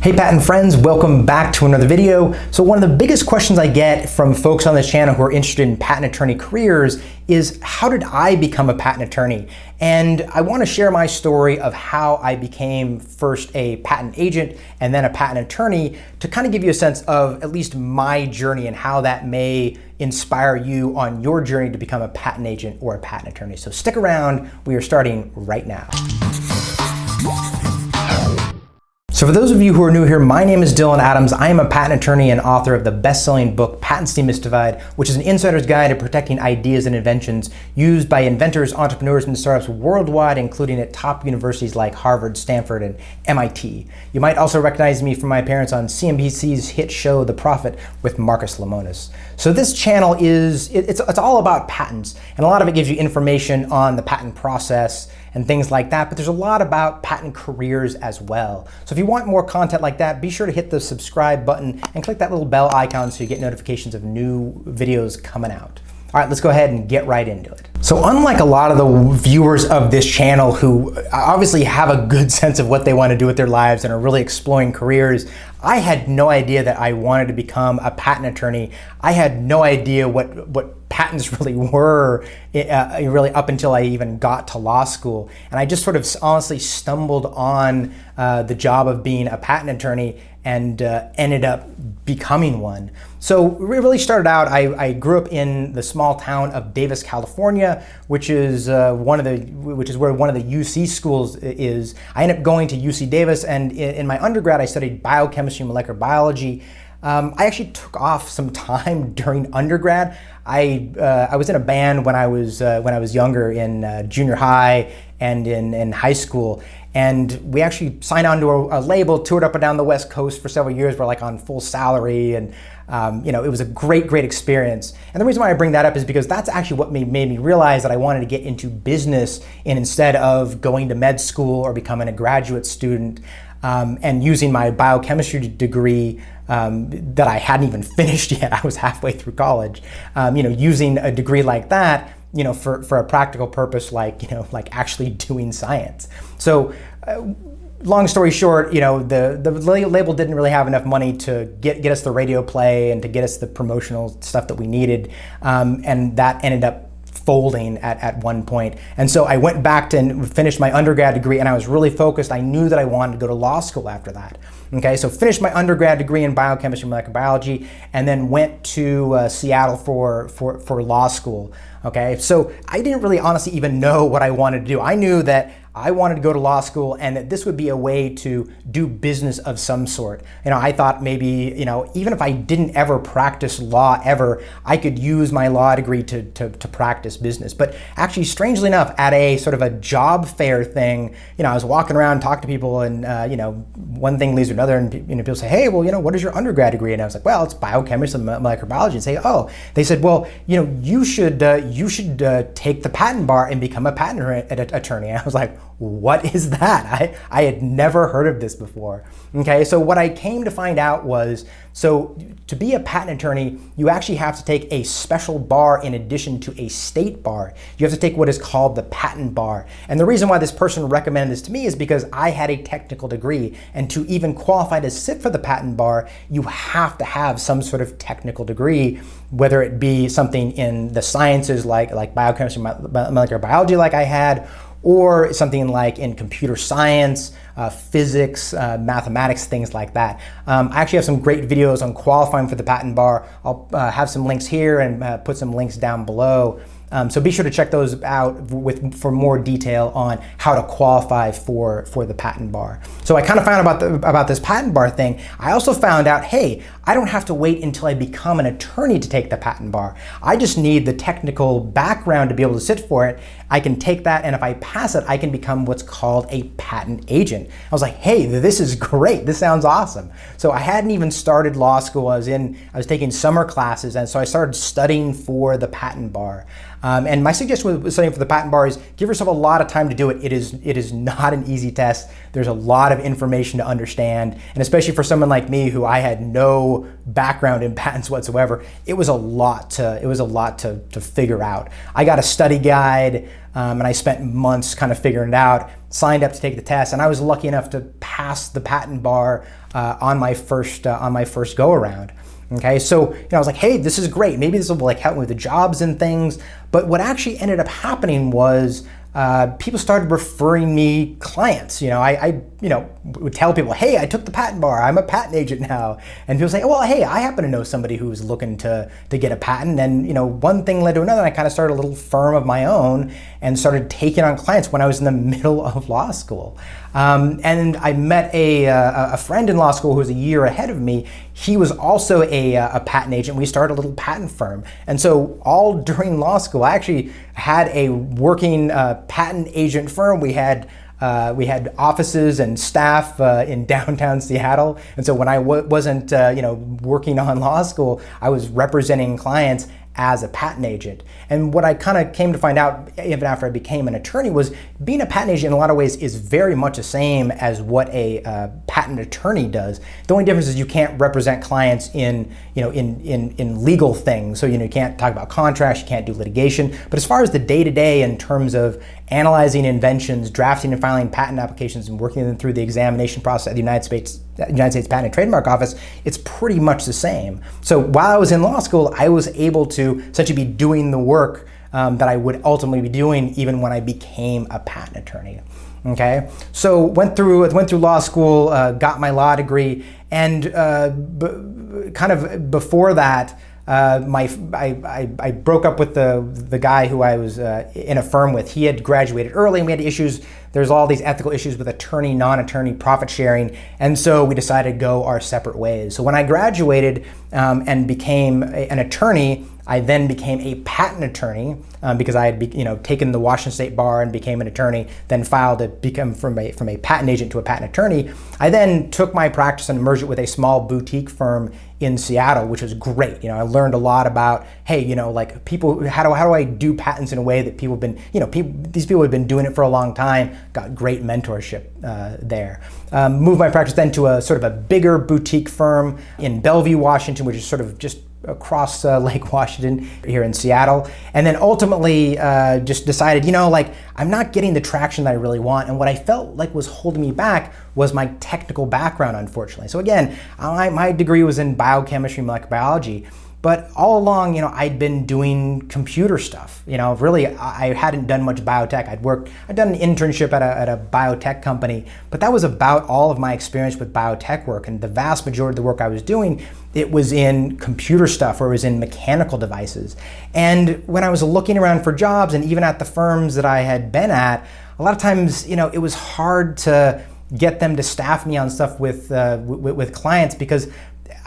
Hey patent friends, welcome back to another video. So one of the biggest questions I get from folks on this channel who are interested in patent attorney careers is, how did I become a patent attorney? And I want to share my story of how I became first a patent agent and then a patent attorney to kind of give you a sense of at least my journey and how that may inspire you on your journey to become a patent agent or a patent attorney. So stick around, we are starting right now. So for those of you who are new here, my name is Dylan Adams. I am a patent attorney and author of the best-selling book, Patents Demystified, which is an insider's guide to protecting ideas and inventions used by inventors, entrepreneurs, and startups worldwide, including at top universities like Harvard, Stanford, and MIT. You might also recognize me from my appearance on CNBC's hit show, The Prophet, with Marcus Lemonis. So this channel it's all about patents, and a lot of it gives you information on the patent process and things like that, but there's a lot about patent careers as well. So if you want more content like that, be sure to hit the subscribe button and click that little bell icon so you get notifications of new videos coming out. All right, let's go ahead and get right into it. So unlike a lot of the viewers of this channel who obviously have a good sense of what they want to do with their lives and are really exploring careers, I had no idea that I wanted to become a patent attorney. I had no idea what patents really were really up until I even got to law school. And I just sort of honestly stumbled on the job of being a patent attorney and ended up becoming one. So it really started out, I grew up in the small town of Davis, California, which is where one of the UC schools is. I ended up going to UC Davis, and in my undergrad I studied biochemistry and molecular biology. I actually took off some time during undergrad. I was in a band when I was younger, in junior high and in high school. And we actually signed on to a label, toured up and down the West Coast for several years. We're like on full salary, and it was a great experience. And the reason why I bring that up is because that's actually what made me realize that I wanted to get into business, and instead of going to med school or becoming a graduate student and using my biochemistry degree that I hadn't even finished yet. I was halfway through college. Using a degree like that, for a practical purpose, like actually doing science. So long story short, the label didn't really have enough money to get us the radio play and to get us the promotional stuff that we needed. And that ended up folding at one point. And so I went back to finish my undergrad degree, and I was really focused. I knew that I wanted to go to law school after that. Okay, so finished my undergrad degree in biochemistry and molecular biology, and then went to Seattle for law school. Okay, so I didn't really honestly even know what I wanted to do. I knew that I wanted to go to law school and that this would be a way to do business of some sort. I thought maybe, even if I didn't ever practice law ever, I could use my law degree to practice business. But actually, strangely enough, at a sort of a job fair thing, I was walking around, talking to people, and one thing leads to another, and people say, hey, well, what is your undergrad degree? And I was like, well, it's biochemistry and molecular biology. And say, oh, they said, well, you should take the patent bar and become a patent attorney. And I was like, what is that? I had never heard of this before. Okay, so what I came to find out was, so to be a patent attorney, you actually have to take a special bar in addition to a state bar. You have to take what is called the patent bar. And the reason why this person recommended this to me is because I had a technical degree, and to even qualify to sit for the patent bar, you have to have some sort of technical degree, whether it be something in the sciences like biochemistry, molecular biology like I had, or something like in computer science, physics, mathematics, things like that. I actually have some great videos on qualifying for the patent bar. I'll have some links here and put some links down below. So be sure to check those out for more detail on how to qualify for the patent bar. So I kind of found out about this patent bar thing. I also found out, hey, I don't have to wait until I become an attorney to take the patent bar. I just need the technical background to be able to sit for it. I can take that, and if I pass it, I can become what's called a patent agent. I was like, hey, this is great. This sounds awesome. So I hadn't even started law school. I was taking summer classes, and so I started studying for the patent bar. And my suggestion with studying for the patent bar is give yourself a lot of time to do it. It is not an easy test. There's a lot of information to understand, and especially for someone like me who I had no background in patents whatsoever, it was a lot to figure out. I got a study guide, and I spent months kind of figuring it out, signed up to take the test, and I was lucky enough to pass the patent bar on my first go around. Okay, so I was like, hey, this is great. Maybe this will like help me with the jobs and things. But what actually ended up happening was people started referring me clients. I would tell people, hey, I took the patent bar. I'm a patent agent now. And people say, well, hey, I happen to know somebody who's looking to get a patent. And one thing led to another. And I kind of started a little firm of my own and started taking on clients when I was in the middle of law school. And I met a friend in law school who was a year ahead of me. He was also a patent agent. We started a little patent firm. And so all during law school, I actually had a working patent agent firm. We had offices and staff in downtown Seattle. And so when I wasn't working on law school, I was representing clients as a patent agent. And what I kind of came to find out even after I became an attorney was being a patent agent in a lot of ways is very much the same as what a patent attorney does. The only difference is you can't represent clients in legal things. So you can't talk about contracts, you can't do litigation. But as far as the day-to-day in terms of analyzing inventions, drafting and filing patent applications, and working them through the examination process at the United States Patent and Trademark Office, it's pretty much the same. So while I was in law school, I was able to essentially be doing the work that I would ultimately be doing even when I became a patent attorney. Okay, so went through law school, got my law degree, and kind of before that, I broke up with the guy who I was in a firm with. He had graduated early, and we had issues. There's all these ethical issues with attorney, non-attorney profit sharing, and so we decided to go our separate ways. So when I graduated and became an attorney, I then became a patent attorney because I had taken the Washington State bar and became an attorney, then filed to become from a patent agent to a patent attorney. I then took my practice and merged it with a small boutique firm in Seattle, which was great. I learned a lot about, hey, like people, how do I do patents in a way that people have been, these people have been doing it for a long time, got great mentorship there. Moved my practice then to a sort of a bigger boutique firm in Bellevue, Washington, which is sort of just across Lake Washington here in Seattle. And then ultimately just decided, I'm not getting the traction that I really want. And what I felt like was holding me back was my technical background, unfortunately. So again, my degree was in biochemistry, molecular biology. But all along, I'd been doing computer stuff. Really, I hadn't done much biotech. I'd done an internship at a biotech company, but that was about all of my experience with biotech work. And the vast majority of the work I was doing, it was in computer stuff or it was in mechanical devices. And when I was looking around for jobs, and even at the firms that I had been at, a lot of times, it was hard to get them to staff me on stuff with clients because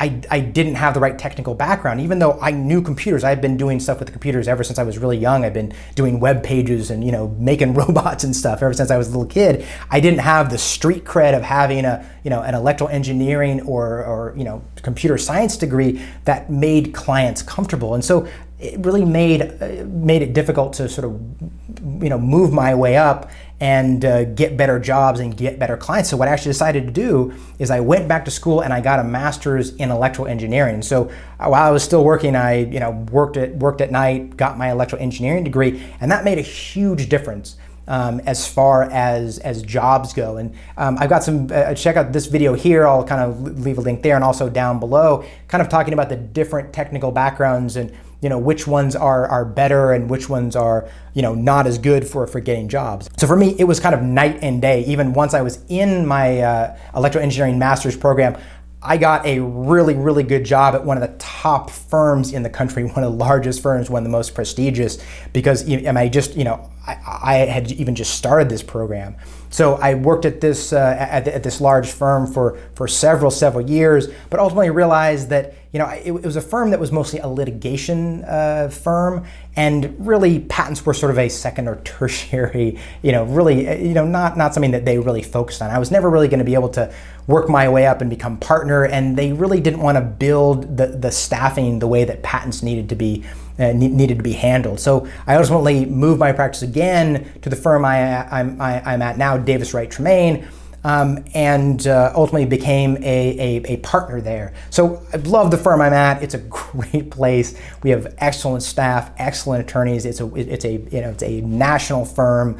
I didn't have the right technical background. Even though I knew computers, I've been doing stuff with computers ever since I was really young. I've been doing web pages and making robots and stuff ever since I was a little kid. I didn't have the street cred of having an electrical engineering or computer science degree that made clients comfortable. And so it really made it difficult to sort of move my way up and get better jobs and get better clients. So what I actually decided to do is I went back to school and I got a master's in electrical engineering. So while I was still working, I worked at night, got my electrical engineering degree, and that made a huge difference as far as jobs go. And I've got some, check out this video here, I'll kind of leave a link there, and also down below, kind of talking about the different technical backgrounds and which ones are better and which ones are not as good for getting jobs. So for me, it was kind of night and day. Even once I was in my electrical engineering master's program, I got a really, really good job at one of the top firms in the country, one of the largest firms, one of the most prestigious, because I had even just started this program. So I worked at this this large firm for several years, but ultimately realized that it was a firm that was mostly a litigation firm, and really patents were sort of a second or tertiary, really not something that they really focused on. I was never really going to be able to work my way up and become partner, and they really didn't want to build the staffing the way that patents needed to be handled. So I ultimately moved my practice again to the firm I'm at now, Wright Tremaine. and ultimately became a partner there. So I love the firm I'm at. It's a great place. We have excellent staff, excellent attorneys. It's a national firm.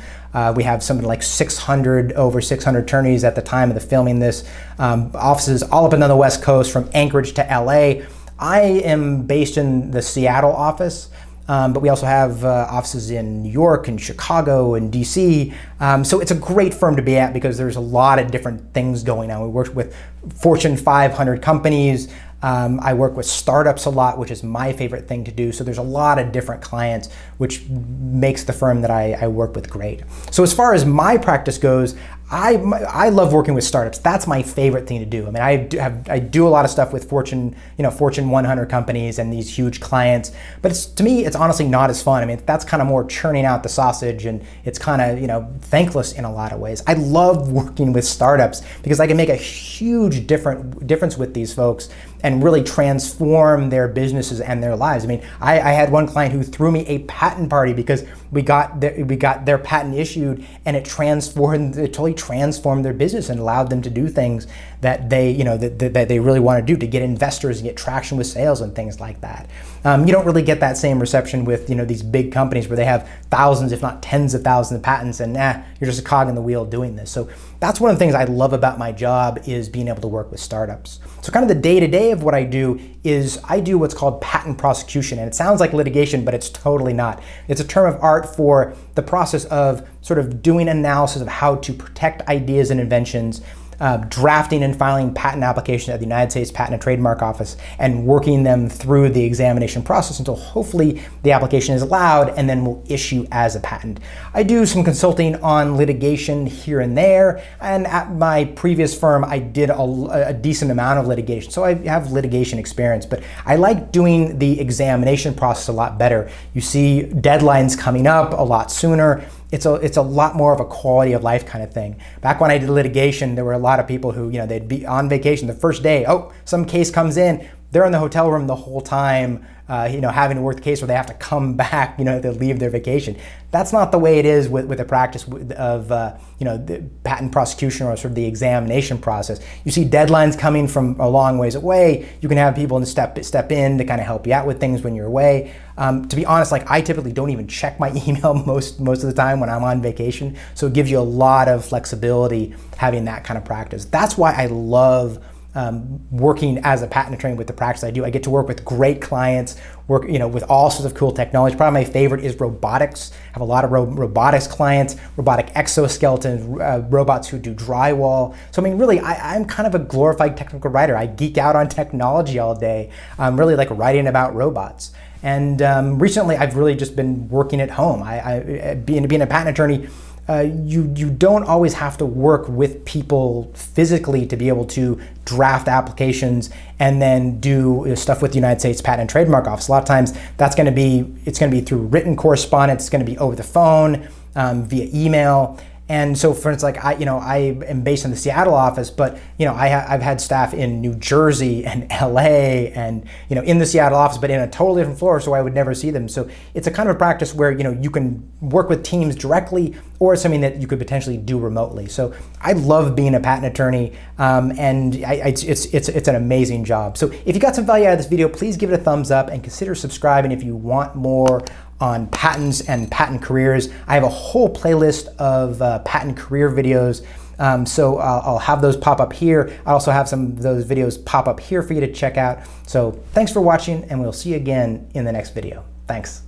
We have something like over 600 attorneys at the time of the filming this. Offices all up and down the West Coast, from Anchorage to LA. I am based in the Seattle office. But we also have offices in New York and Chicago and DC. So it's a great firm to be at because there's a lot of different things going on. We work with Fortune 500 companies. I work with startups a lot, which is my favorite thing to do. So there's a lot of different clients, which makes the firm that I work with great. So as far as my practice goes, I love working with startups. That's my favorite thing to do. I mean, I do a lot of stuff with Fortune 100 companies and these huge clients, but to me, it's honestly not as fun. I mean, that's kind of more churning out the sausage, and it's kind of, thankless in a lot of ways. I love working with startups because I can make a huge difference with these folks and really transform their businesses and their lives. I mean, I had one client who threw me a patent party because we got their patent issued, and it totally transformed their business and allowed them to do things that they that they really want to do, to get investors and get traction with sales and things like that. You don't really get that same reception with these big companies where they have thousands, if not tens of thousands of patents, and you're just a cog in the wheel doing this. So that's one of the things I love about my job, is being able to work with startups. So kind of the day-to-day of what I do is I do what's called patent prosecution, and it sounds like litigation, but it's totally not. It's a term of art for the process of sort of doing analysis of how to protect ideas and inventions, drafting and filing patent applications at the United States Patent and Trademark Office, and working them through the examination process until hopefully the application is allowed and then will issue as a patent. I do some consulting on litigation here and there, and at my previous firm I did a decent amount of litigation, so I have litigation experience, but I like doing the examination process a lot better. You see deadlines coming up a lot sooner. It's a lot more of a quality of life kind of thing. Back when I did litigation, there were a lot of people who, they'd be on vacation the first day. Oh, some case comes in. They're in the hotel room the whole time, having to work the case where they have to come back, they leave their vacation. That's not the way it is with the practice of, the patent prosecution or sort of the examination process. You see deadlines coming from a long ways away. You can have people step in to kind of help you out with things when you're away. To be honest, I typically don't even check my email most of the time when I'm on vacation. So it gives you a lot of flexibility having that kind of practice. That's why I love working as a patent attorney with the practice I do. I get to work with great clients, work with all sorts of cool technology. Probably my favorite is robotics. I have a lot of robotics clients, robotic exoskeletons, robots who do drywall. So I mean, really, I'm kind of a glorified technical writer. I geek out on technology all day. I'm really like writing about robots. And recently, I've really just been working at home. Being a patent attorney, you don't always have to work with people physically to be able to draft applications and then do stuff with the United States Patent and Trademark Office. A lot of times it's going to be through written correspondence. It's going to be over the phone, via email. And so, for instance, I am based in the Seattle office, but I've had staff in New Jersey and LA, and in the Seattle office, but in a totally different floor, so I would never see them. So it's a kind of a practice where you can work with teams directly, or something that you could potentially do remotely. So I love being a patent attorney, and it's an amazing job. So if you got some value out of this video, please give it a thumbs up and consider subscribing if you want more on patents and patent careers. I have a whole playlist of patent career videos, so I'll have those pop up here. I also have some of those videos pop up here for you to check out. So thanks for watching, and we'll see you again in the next video. Thanks.